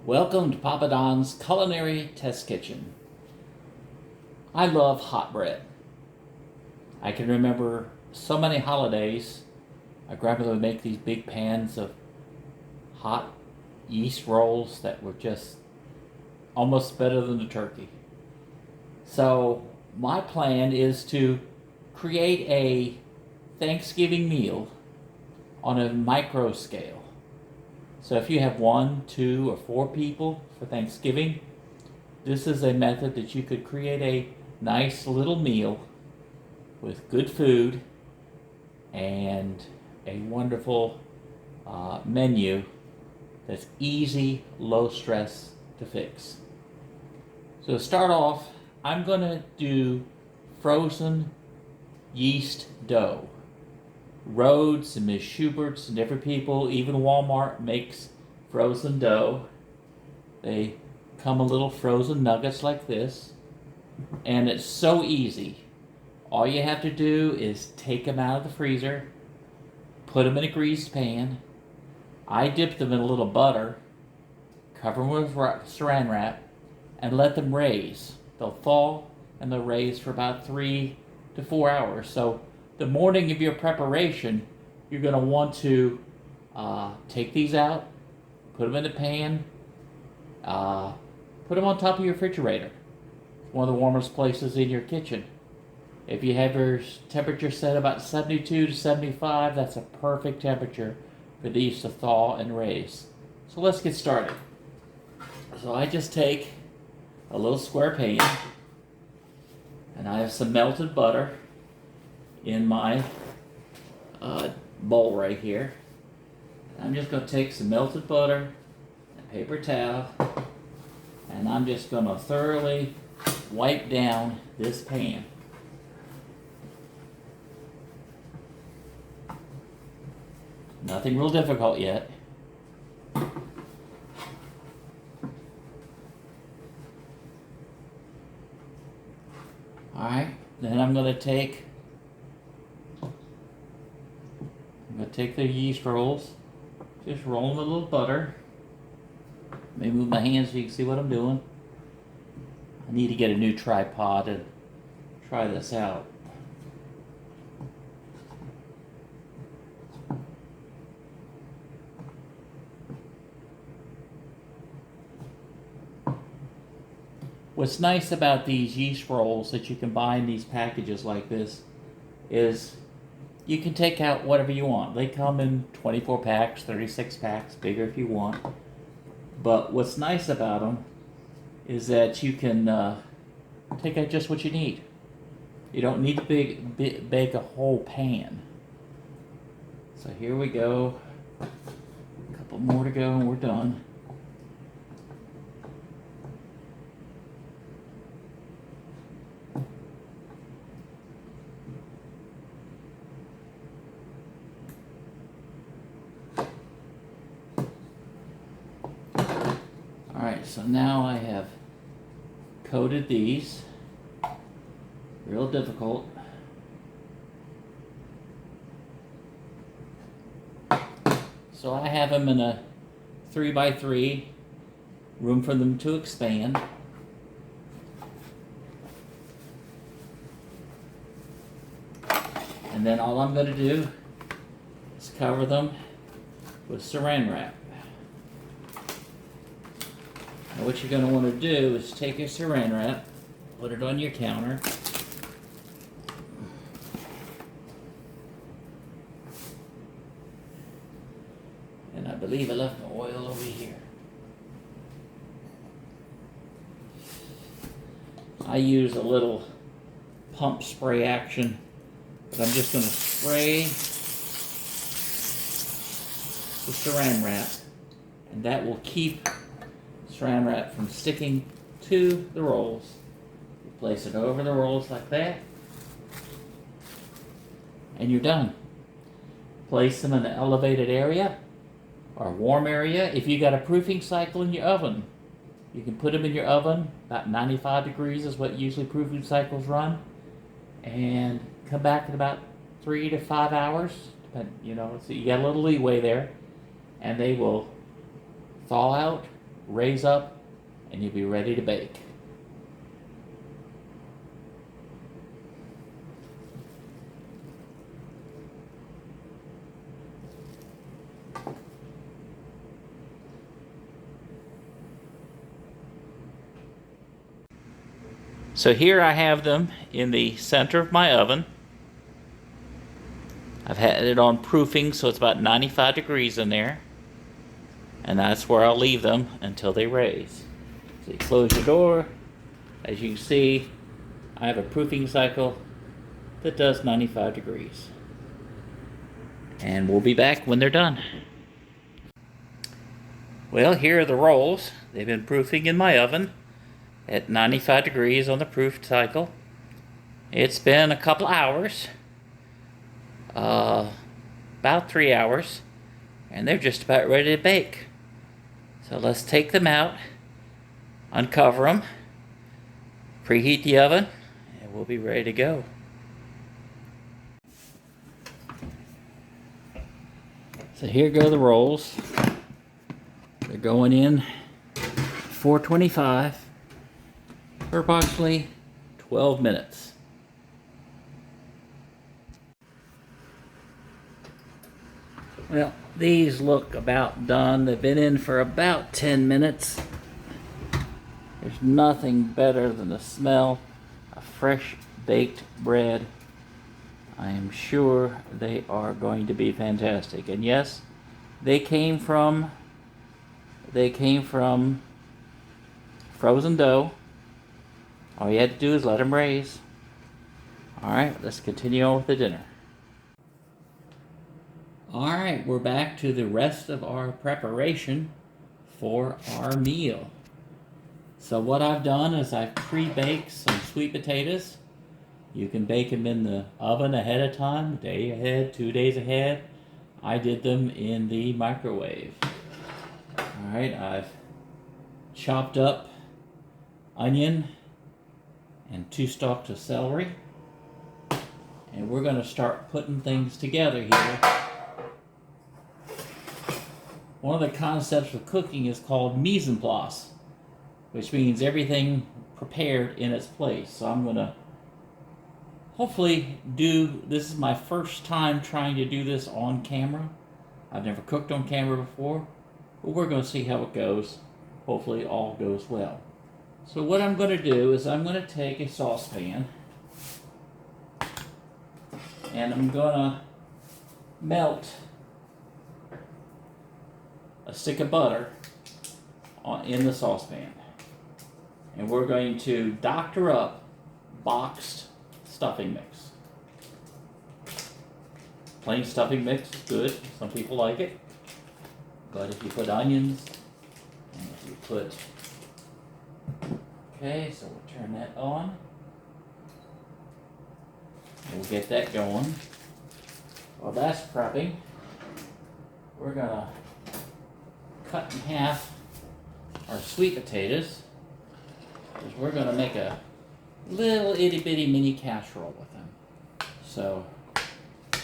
Welcome to Papadon's Culinary Test Kitchen. I love hot bread. I can remember so many holidays. My grandmother would make these big pans of hot yeast rolls that were just almost better than the turkey. So my plan is to create a Thanksgiving meal on a micro scale. So if you have 1, 2, or 4 people for Thanksgiving, this is a method that you could create a nice little meal with good food and a wonderful menu that's easy, low stress to fix. So to start off, I'm going to do frozen yeast dough. Rhodes and Miss Schubert's and different people, even Walmart makes frozen dough. They come in little frozen nuggets like this, and it's so easy. All you have to do is take them out of the freezer, put them in a greased pan. I dip them in a little butter, cover them with saran wrap, and let them raise. They'll thaw and they'll raise for about 3 to 4 hours. So the morning of your preparation, you're going to want to take these out, put them in the pan, put them on top of your refrigerator, one of the warmest places in your kitchen. If you have your temperature set about 72 to 75, that's a perfect temperature for these to thaw and raise. So let's get started. So I just take a little square pan, and I have some melted butter in my bowl right here. I'm just going to take some melted butter and paper towel, and I'm just going to thoroughly wipe down this pan. Nothing real difficult yet. Alright, then I'm going to take the yeast rolls, just roll them in a little butter. Let me move my hands so you can see what I'm doing. I need to get a new tripod and try this out. What's nice about these yeast rolls that you can buy in these packages like this is you can take out whatever you want. They come in 24 packs, 36 packs, bigger if you want. But what's nice about them is that you can take out just what you need. You don't need to bake a whole pan. So here we go. A couple more to go and we're done. Alright, so now I have coated these. Real difficult. So I have them in a 3x3, room for them to expand. And then all I'm going to do is cover them with saran wrap. Now what you're going to want to do is take your saran wrap, put it on your counter, and I believe I left my oil over here. I use a little pump spray action, but I'm just going to spray the saran wrap, and that will keep saran wrap from sticking to the rolls. You place it over the rolls like that, and you're done. Place them in an elevated area or a warm area. If you got a proofing cycle in your oven, you can put them in your oven. About 95 degrees is what usually proofing cycles run, and come back in about 3 to 5 hours. So you got a little leeway there, and they will thaw out raise up, and you'll be ready to bake. So here I have them in the center of my oven. I've had it on proofing, so it's about 95 degrees in there. And that's where I'll leave them until they raise. So you close your door. As you can see, I have a proofing cycle that does 95 degrees. And we'll be back when they're done. Well, here are the rolls. They've been proofing in my oven at 95 degrees on the proof cycle. It's been a couple hours, about 3 hours, and they're just about ready to bake. So let's take them out, uncover them, preheat the oven, and we'll be ready to go. So here go the rolls. They're going in 425 for approximately 12 minutes. Well, these look about done. They've been in for about 10 minutes. There's nothing better than the smell of fresh baked bread. I am sure they are going to be fantastic. And yes, they came from frozen dough. All you had to do is let them raise. Alright, let's continue on with the dinner. Alright, we're back to the rest of our preparation for our meal. So what I've done is I've pre-baked some sweet potatoes. You can bake them in the oven ahead of time, a day ahead, 2 days ahead. I did them in the microwave. Alright, I've chopped up onion and 2 stalks of celery. And we're going to start putting things together here. One of the concepts of cooking is called mise en place, which means everything prepared in its place. So I'm going to hopefully this is my first time trying to do this on camera. I've never cooked on camera before, but we're going to see how it goes. Hopefully all goes well. So what I'm going to do is I'm going to take a saucepan and I'm going to melt a stick of butter in the saucepan. And we're going to doctor up boxed stuffing mix. Plain stuffing mix is good. Some people like it. But if you put onions, and if you put... Okay, so we'll turn that on. We'll get that going. While that's prepping, we're going to cut in half our sweet potatoes, because we're going to make a little itty bitty mini casserole with them. So, as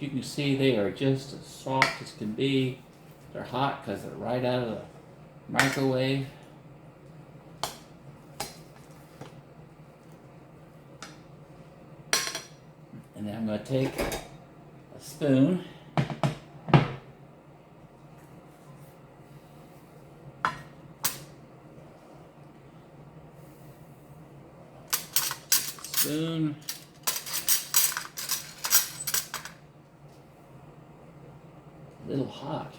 you can see, they are just as soft as can be. They're hot because they're right out of the microwave. And then I'm going to take a spoon a little hot.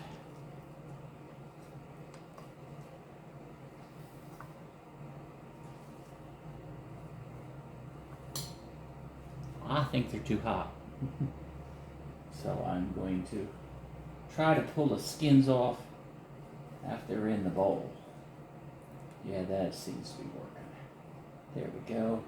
I think they're too hot. So I'm going to try to pull the skins off after they're in the bowl. Yeah, that seems to be working. There we go.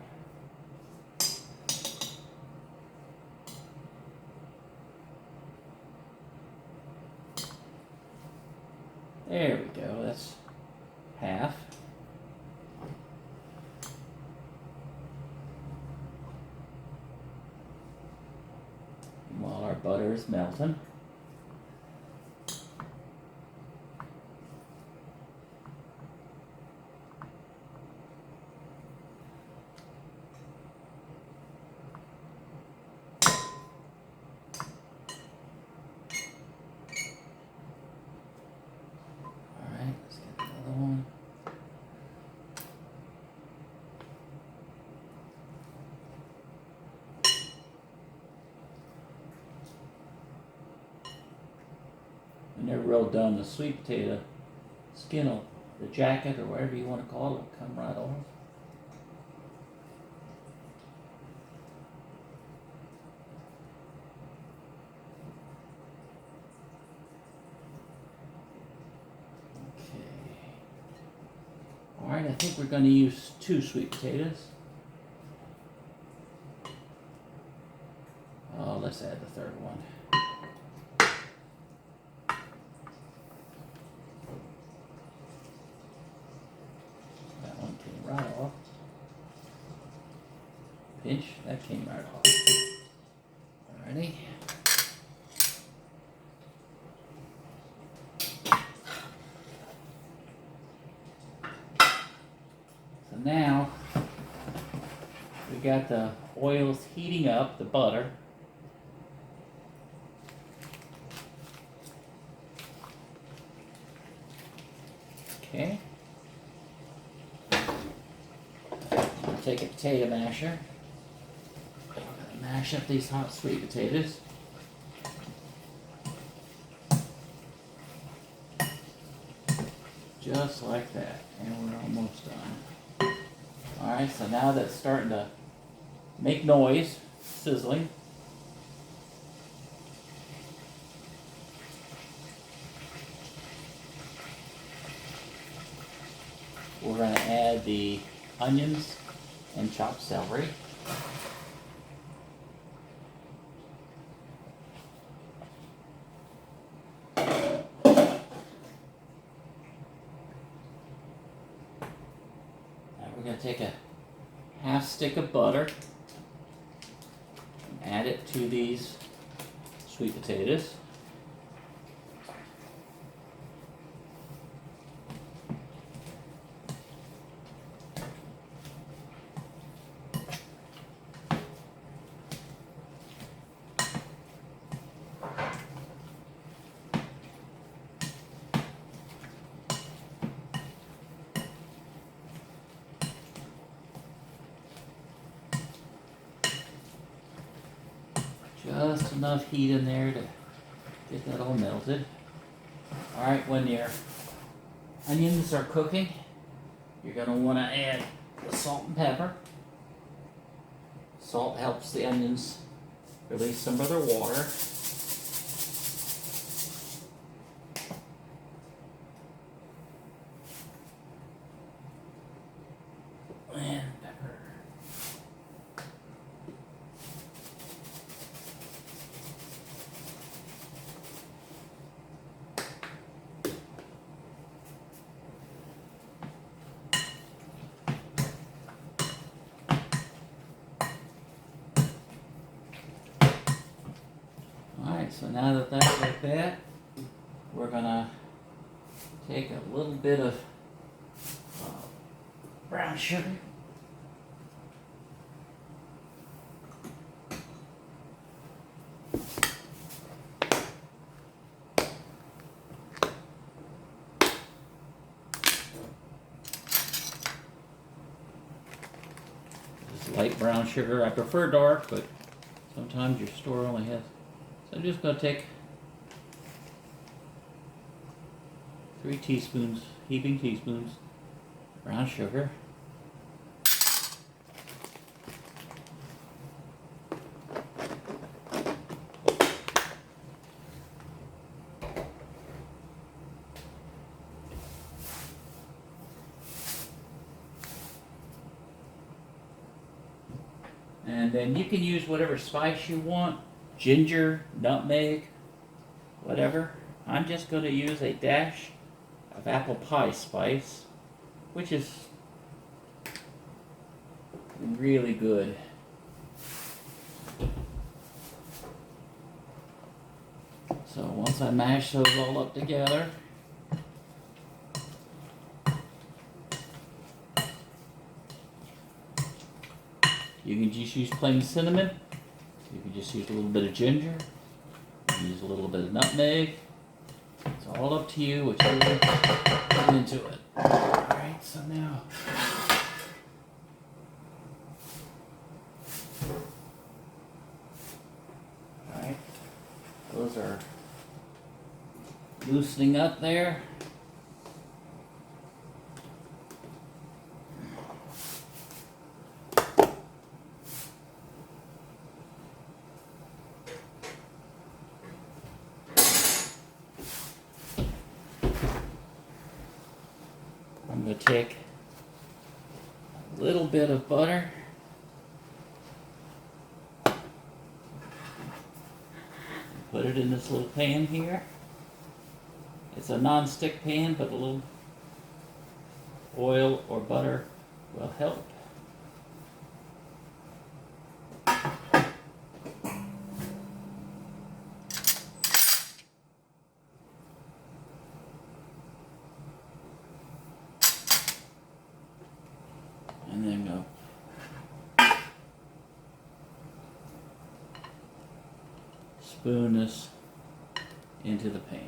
There we go, that's half. While our butter is melting, when they're real done, the sweet potato skin will, the jacket or whatever you want to call it, will come right off. Alright, I think we're going to use 2 sweet potatoes. Oh, let's add the 3rd one. That one came right off. Pinch, that came right off. Alrighty. So now, we got the oils heating up, the butter. Okay. I'll take a potato masher. I'm gonna mash up these hot sweet potatoes. Just like that. And we're almost done. Alright, so now that's starting to make noise, sizzling. We're going to add the onions and chopped celery. We're going to take a half stick of butter and add it to these sweet potatoes. Just enough heat in there to get that all melted. Alright, when your onions are cooking, you're going to want to add the salt and pepper. Salt helps the onions release some of their water. And pepper. So now that that's like that, we're gonna take a little bit of brown sugar. Just light brown sugar. I prefer dark, but sometimes your store only has. So I'm just going to take 3 teaspoons, heaping teaspoons, brown sugar. And then you can use whatever spice you want. Ginger, nutmeg, whatever. I'm just going to use a dash of apple pie spice, which is really good. So once I mash those all up together, you can just use plain cinnamon. You can just use a little bit of ginger, use a little bit of nutmeg. It's all up to you, whichever you put into it. Alright, so now those are loosening up there. I'm going to take a little bit of butter, put it in this little pan here. It's a non-stick pan, but a little oil or butter will help. And then go spoon this into the pan.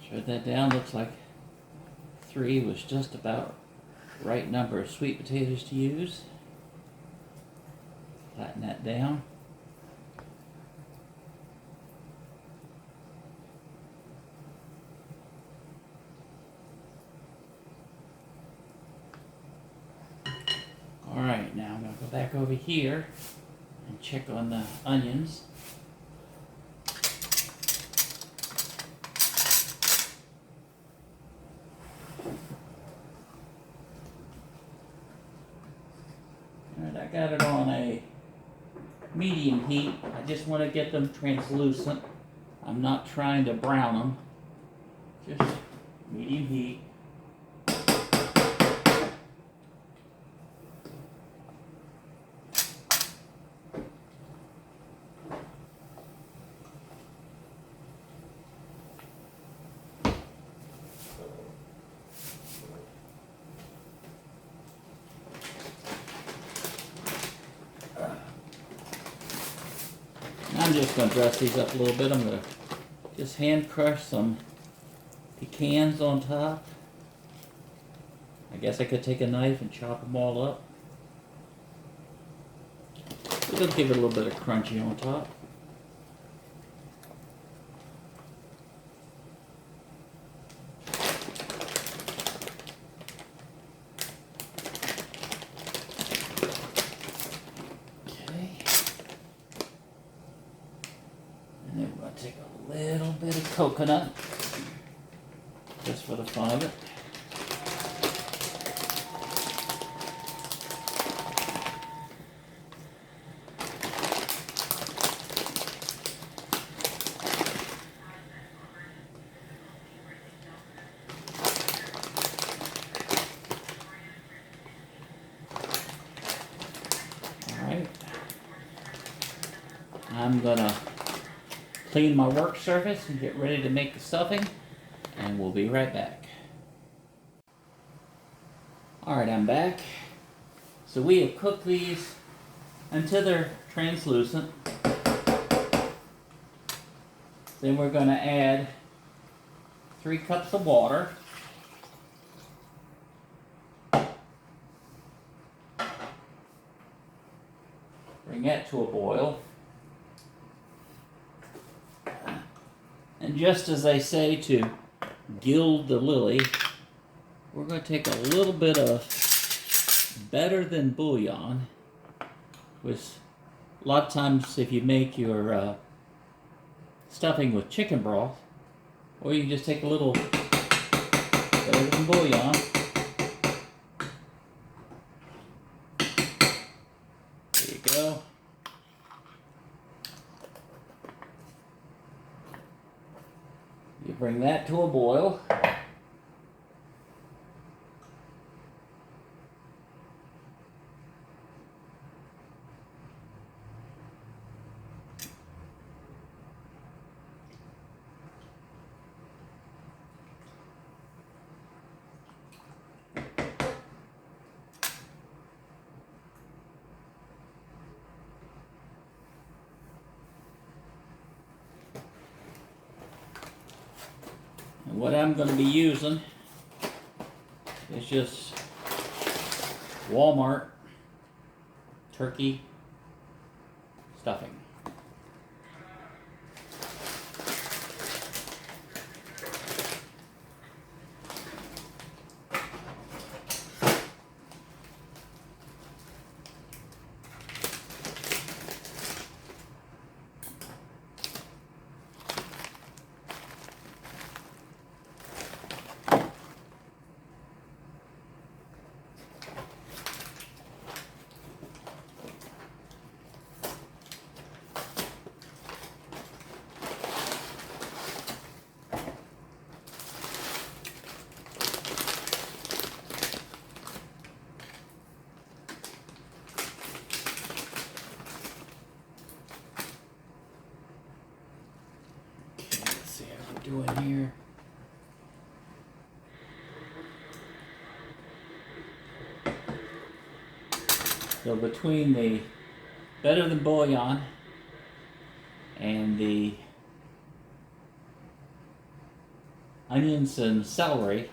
Shred that down. Looks like 3 was just about the right number of sweet potatoes to use. Flatten that down. Alright, now I'm going to go back over here and check on the onions. Alright, I got it on a medium heat. I just want to get them translucent. I'm not trying to brown them. Just medium heat. I'm just going to dress these up a little bit. I'm going to just hand crush some pecans on top. I guess I could take a knife and chop them all up. It'll give it a little bit of crunchy on top. Take a little bit of coconut, just for the fun of it. All right, I'm gonna clean my work surface and get ready to make the stuffing, and we'll be right back. Alright, I'm back. So we have cooked these until they're translucent. Then we're going to add 3 cups of water. Bring that to a boil. And just as they say to gild the lily, we're going to take a little bit of better than bouillon, which a lot of times if you make your stuffing with chicken broth, or you can just take a little better than bouillon. There you go. You bring that to a boil. And what I'm going to be using is just Walmart turkey stuffing. Doing here. So between the better than bouillon and the onions and celery,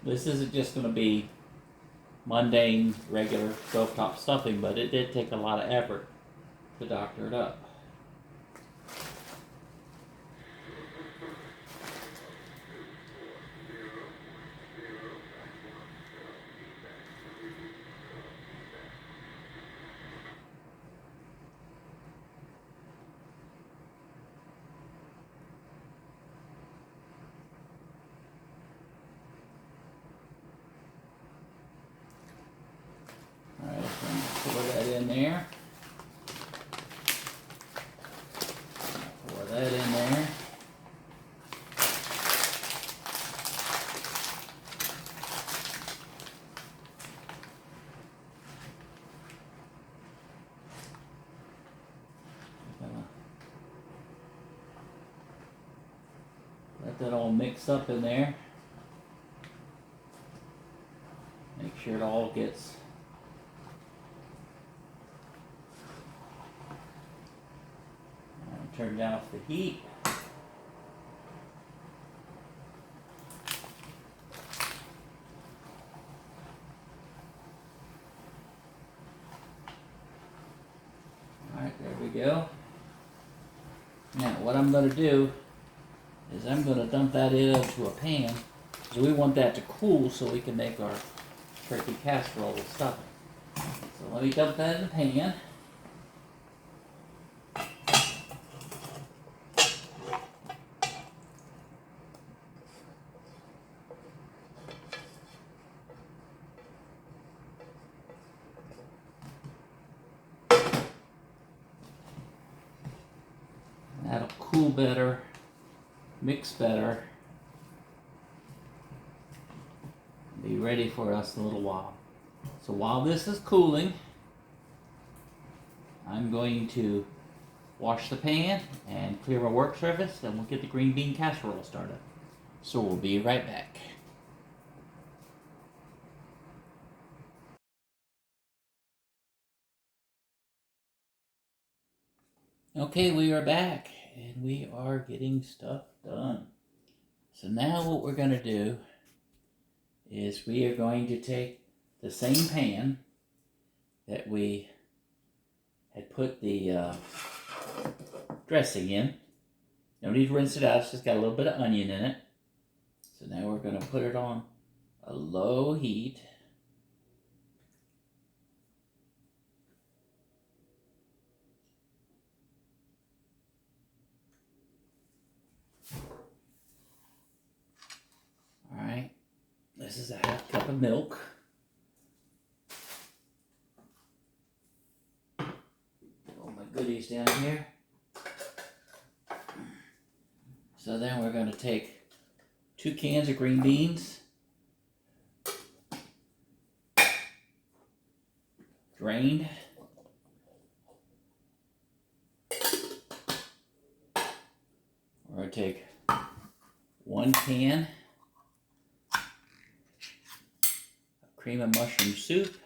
this isn't just going to be mundane, regular stovetop stuffing, but it did take a lot of effort to doctor it up. Alright, so pour that in there. Pour that in there. Let that all mix up in there. Make sure it all gets turn down off the heat. Alright, there we go. Now what I'm going to do is I'm going to dump that into a pan. So we want that to cool so we can make our turkey casserole with stuffing. So let me dump that in the pan. That'll cool better, mix better, be ready for us in a little while. So while this is cooling, I'm going to wash the pan and clear my work surface, and we'll get the green bean casserole started. So we'll be right back. Okay, we are back, and we are getting stuff done. So now what we're going to do is we are going to take the same pan that we had put the dressing in. No need to rinse it out, it's just got a little bit of onion in it. So now we're going to put it on a low heat. Alright, this is a half cup of milk. All my goodies down here. So then we're going to take 2 cans of green beans, drained. We're going to take 1 can of cream of mushroom soup.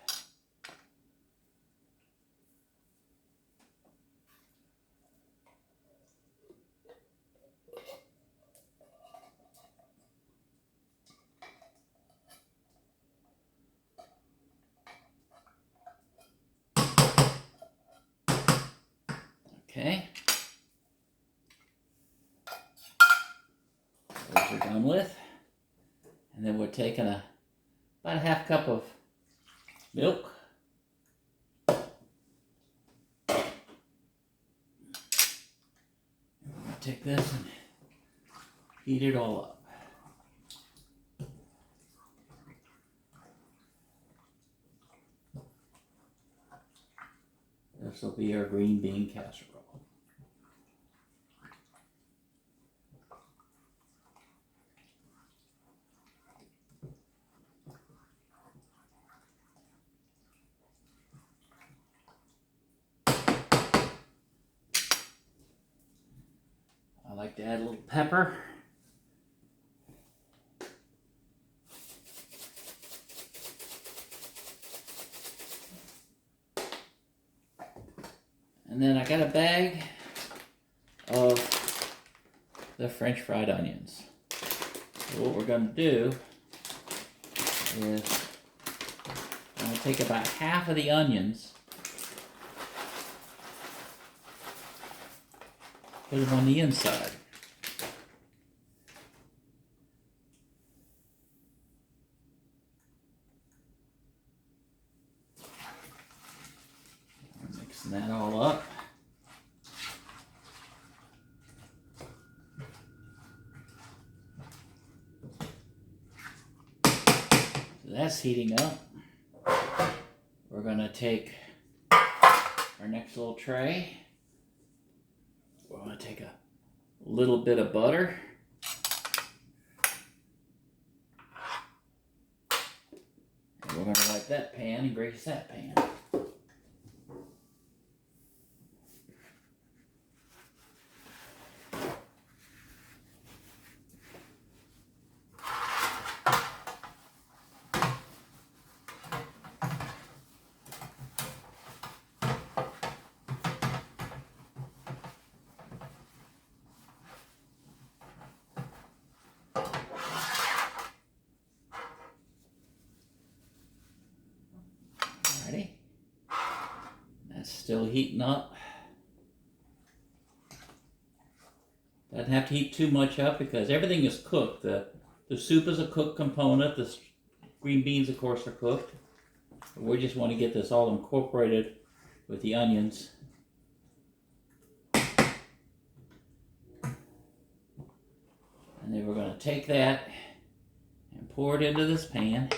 we're done with. And then we're taking about a half cup of milk. And we're going to take this and heat it all up. This will be our green bean casserole. I like to add a little pepper. And then I got a bag of the French fried onions. So what we're going to do is I'm going to take about half of the onions, put them on the inside. Mixing that all up. So that's heating up. We're going to take our next little tray. We're going to take a little bit of butter. And we're going to light that pan and grease that pan. Alrighty. That's still heating up. Doesn't have to heat too much up because everything is cooked. The soup is a cooked component. The green beans, of course, are cooked. We just want to get this all incorporated with the onions. And then we're going to take that and pour it into this pan.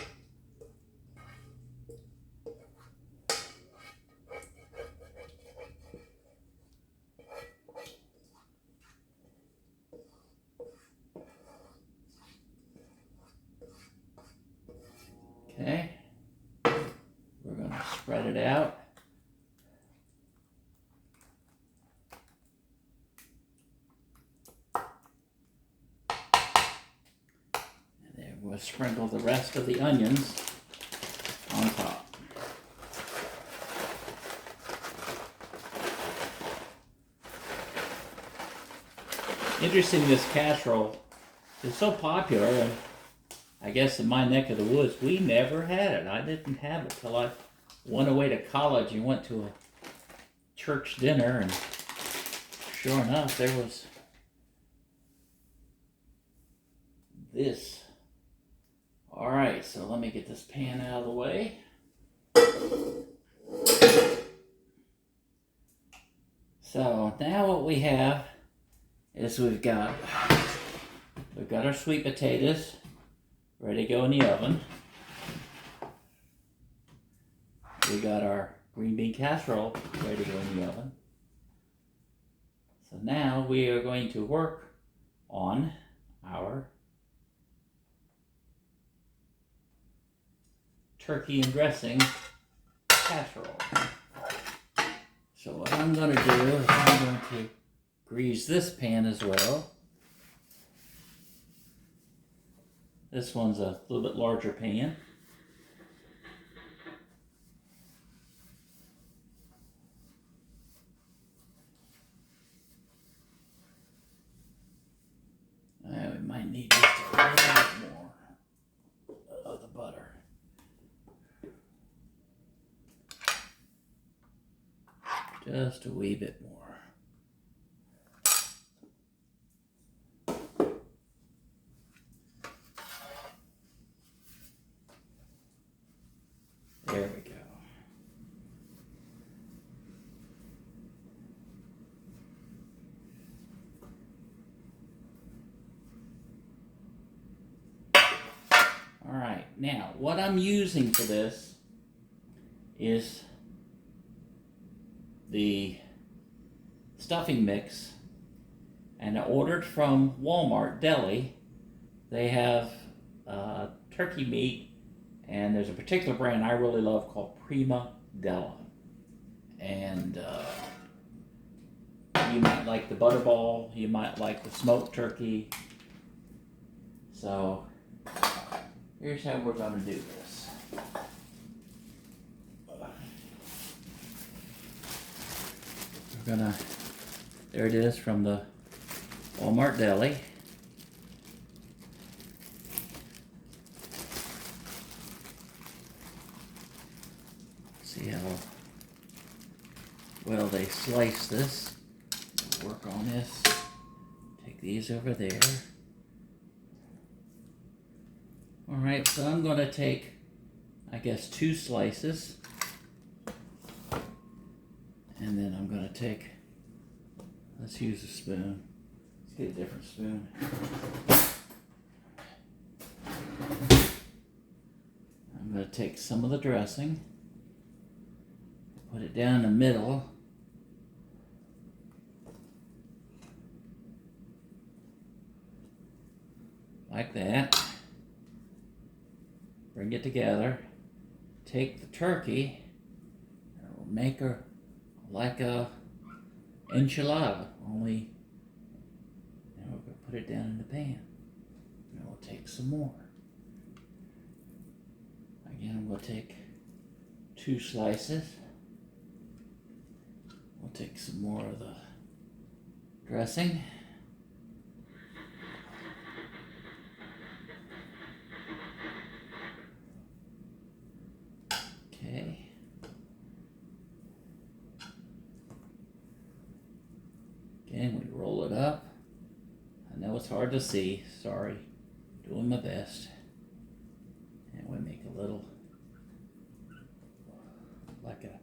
Okay, we're going to spread it out. And then we'll sprinkle the rest of the onions on top. Interesting, this casserole is so popular, and I guess in my neck of the woods, we never had it. I didn't have it till I went away to college and went to a church dinner, and sure enough, there was this. All right, so let me get this pan out of the way. So now what we have is we've got our sweet potatoes ready to go in the oven. We got our green bean casserole ready to go in the oven. So now we are going to work on our turkey and dressing casserole. So what I'm going to do is I'm going to grease this pan as well. This one's a little bit larger pan. We might need just a little bit more of the butter. Just a wee bit more. now what I'm using for this is the stuffing mix, and I ordered from Walmart Deli. They have turkey meat, and there's a particular brand I really love called Prima Della. And you might like the butterball, you might like the smoked turkey. So here's how we're going to do this. We're gonna, there it is from the Walmart Deli. See how well they slice this. We'll work on this. Take these over there. Alright, so I'm going to take, I guess, 2 slices. And then I'm going to take, let's use a spoon. Let's get a different spoon. I'm going to take some of the dressing, put it down in the middle. Like that. Bring it together. Take the turkey, and we'll make her like a enchilada, only now we're going to put it down in the pan. And we'll take some more. Again, I'm going to take 2 slices. We'll take some more of the dressing. Okay. Again, we roll it up. I know it's hard to see, sorry. Doing my best. And we make a little, like a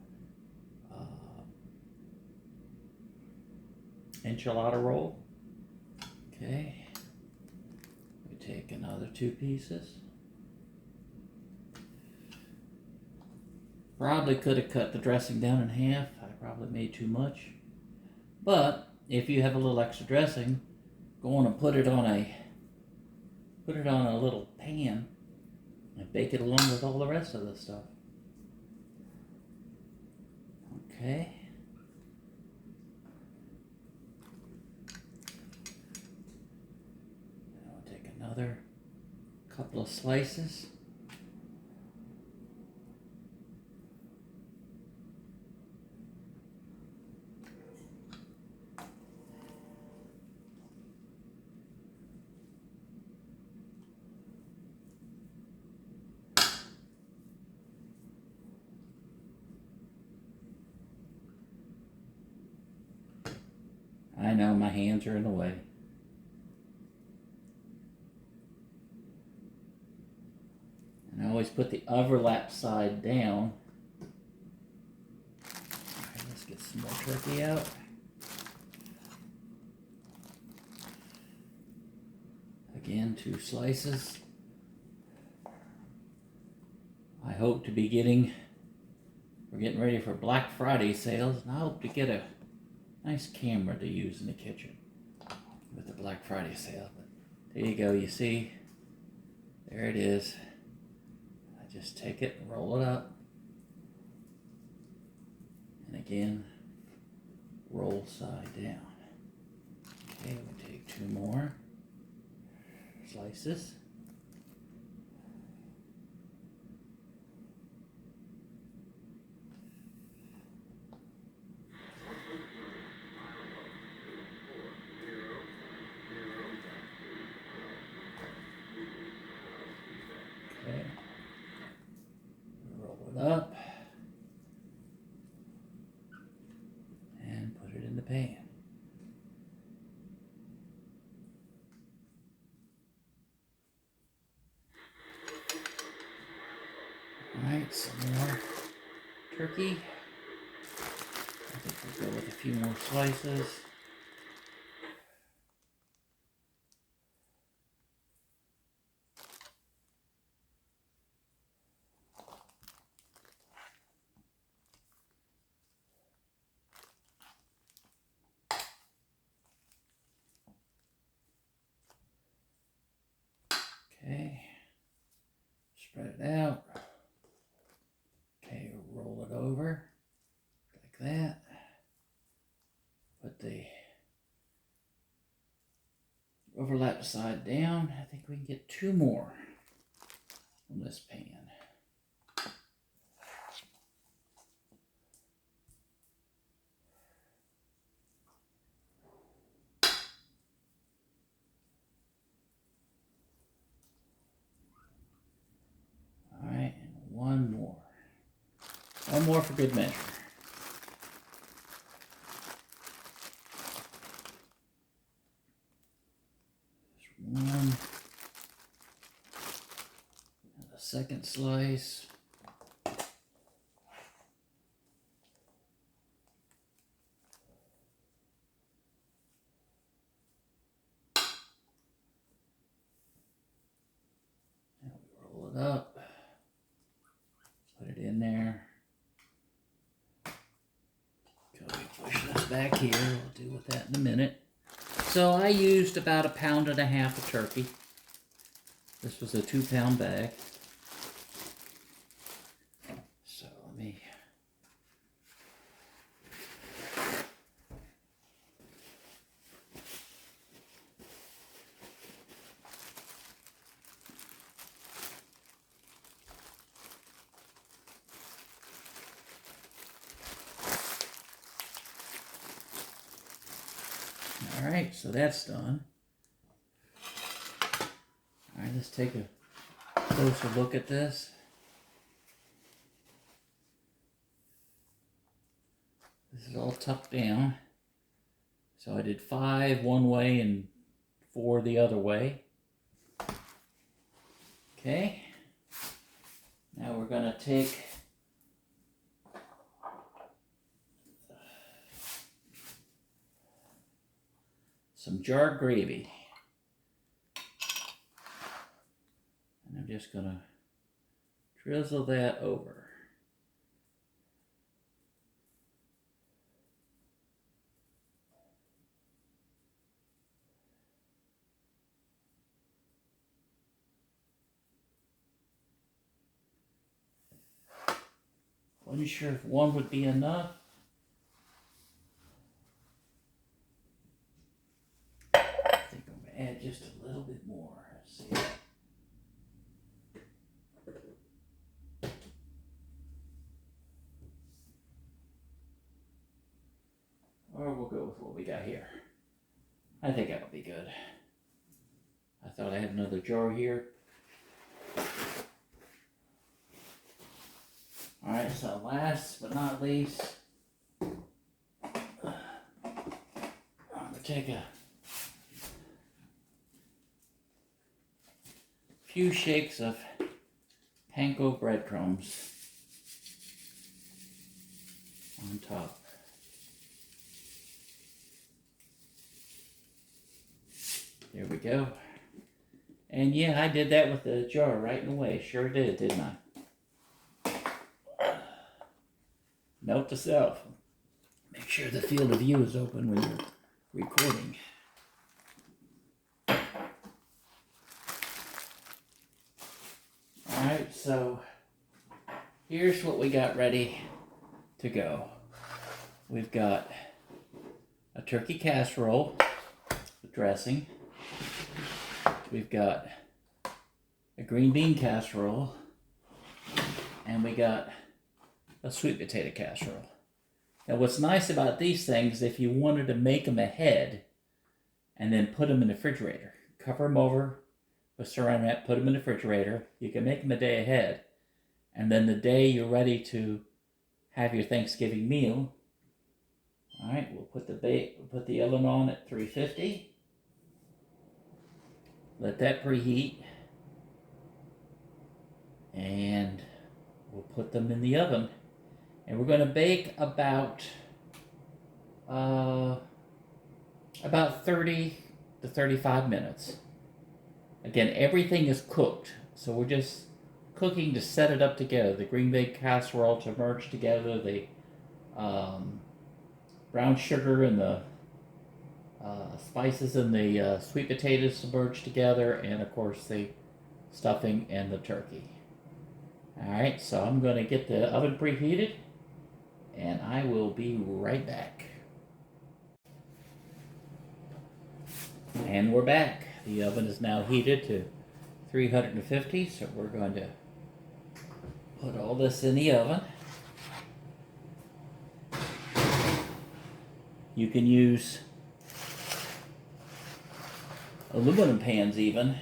enchilada roll. Okay. We take another 2 pieces. Probably could have cut the dressing down in half. I probably made too much. But if you have a little extra dressing, go on and put it on a little pan and bake it along with all the rest of the stuff. Okay. Now I'll take another couple of slices. I know my hands are in the way. And I always put the overlap side down. Alright, let's get some more turkey out. Again, 2 slices. I hope to be we're getting ready for Black Friday sales, and I hope to get a nice camera to use in the kitchen with the Black Friday sale. But there you go, you see, there it is. I just take it and roll it up. And again, roll side down. Okay, we take 2 more slices. Okay, roll it up and put it in the pan. Alright, some more turkey. I think we'll go with a few more slices. it out. Okay, roll it over like that. Put the overlap side down. I think we can get 2 more on this pan. All right, and 1 more. 1 more for good measure. Just 1. And a second slice. Now we roll it up. Put it in there. Okay, push this back here. We'll deal with that in a minute. So I used about 1.5 pounds of turkey. This was a 2-pound bag. So let me... All right, so that's done. All right, let's take a closer look at this. This is all tucked down. So I did 5 one way and 4 the other way. Okay. Now we're going to take some jarred gravy. And I'm just going to drizzle that over. Wasn't sure if 1 would be enough. I think I'm going to add just a little bit more. Let's see. Or we'll go with what we got here. I think that'll be good. I thought I had another jar here. Alright, so last but not least, I'm going to take a few shakes of panko breadcrumbs on top. There we go. And yeah, I did that with the jar right away. Sure did, didn't I? Note to self, make sure the field of view is open when you're recording. Alright, so here's what we got ready to go. We've got a turkey casserole with dressing. We've got a green bean casserole. And we got a sweet potato casserole. Now what's nice about these things, if you wanted to make them ahead and then put them in the refrigerator, cover them over with saran wrap, put them in the refrigerator, you can make them a day ahead. And then the day you're ready to have your Thanksgiving meal, all right, we'll put the oven on at 350. Let that preheat. And we'll put them in the oven. And we're going to bake about 30 to 35 minutes. Again, everything is cooked. So we're just cooking to set it up together. The green bean casserole to merge together. The brown sugar and the spices and the sweet potatoes to merge together. And of course the stuffing and the turkey. Alright, so I'm going to get the oven preheated, and I will be right back. And we're back. The oven is now heated to 350, so we're going to put all this in the oven. You can use aluminum pans even.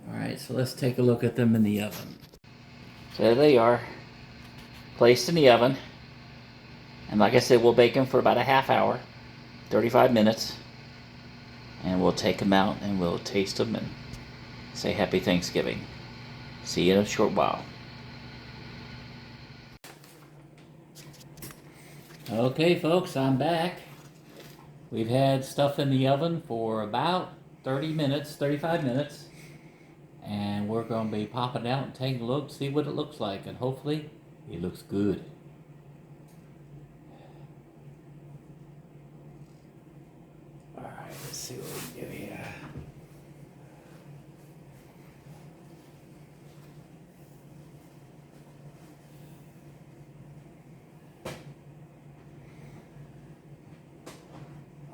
Alright, so let's take a look at them in the oven. So there they are, placed in the oven. And like I said, we'll bake them for about a half hour, 35 minutes. And we'll take them out and we'll taste them and say Happy Thanksgiving. See you in a short while. Okay folks, I'm back. We've had stuff in the oven for about 35 minutes. And we're going to be popping out and taking a look, see what it looks like. And hopefully, it looks good. Alright, let's see what we can do here.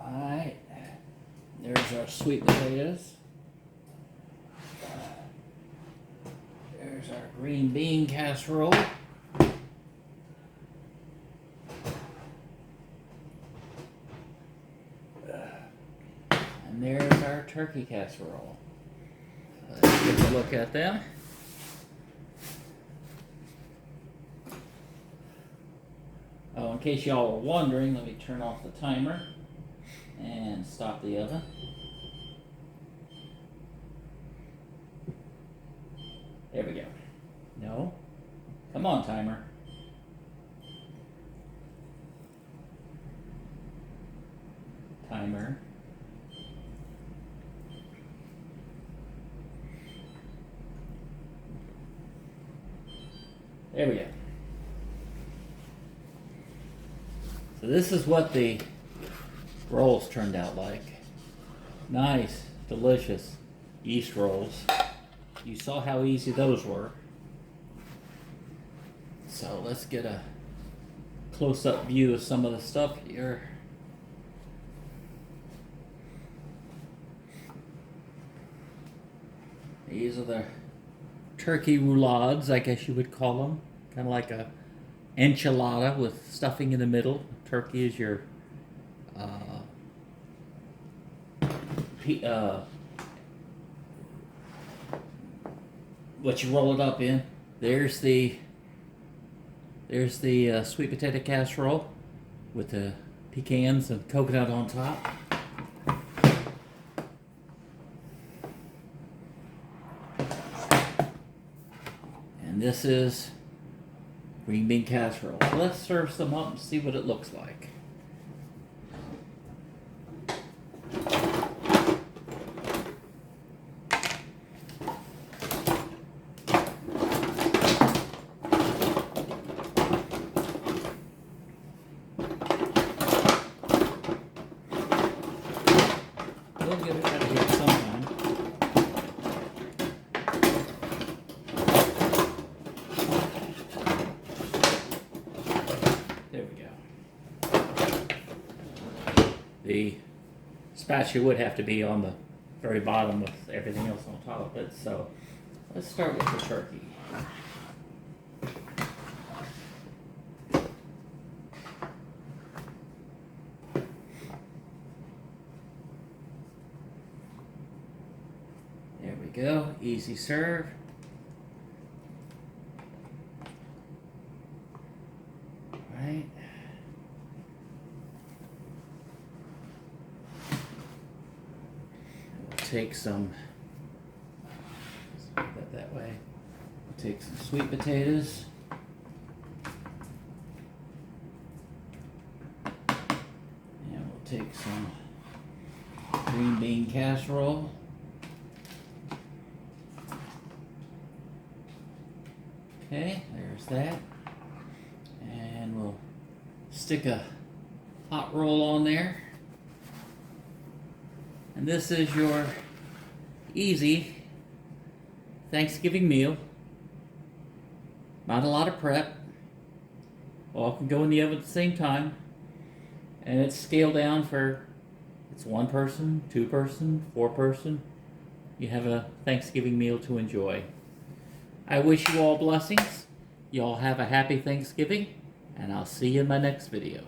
Alright, there's our sweet potatoes. There's our green bean casserole. And there's our turkey casserole. Let's take a look at them. Oh, in case y'all are wondering, let me turn off the timer and stop the oven. There we go. No. Come on, timer. Timer. There we go. So this is what the rolls turned out like. Nice, delicious yeast rolls. You saw how easy those were. So let's get a close-up view of some of the stuff here. These are the turkey roulades, I guess you would call them. Kind of like a enchilada with stuffing in the middle. Turkey is your what you roll it up in. There's the sweet potato casserole with the pecans and coconut on top. And this is green bean casserole. So let's serve some up and see what it looks like. We'll get it out of here sometime. There we go. The spatula would have to be on the very bottom with everything else on top of it. So let's start with the turkey. There we go, easy serve. Right. We'll take some, let's put that way. We'll take some sweet potatoes. And we'll take some green bean casserole. Okay, there's that. And we'll stick a hot roll on there. And this is your easy Thanksgiving meal. Not a lot of prep. All can go in the oven at the same time. And it's scaled down for, it's 1 person, 2 person, 4 person. You have a Thanksgiving meal to enjoy. I wish you all blessings. You all have a happy Thanksgiving, and I'll see you in my next video.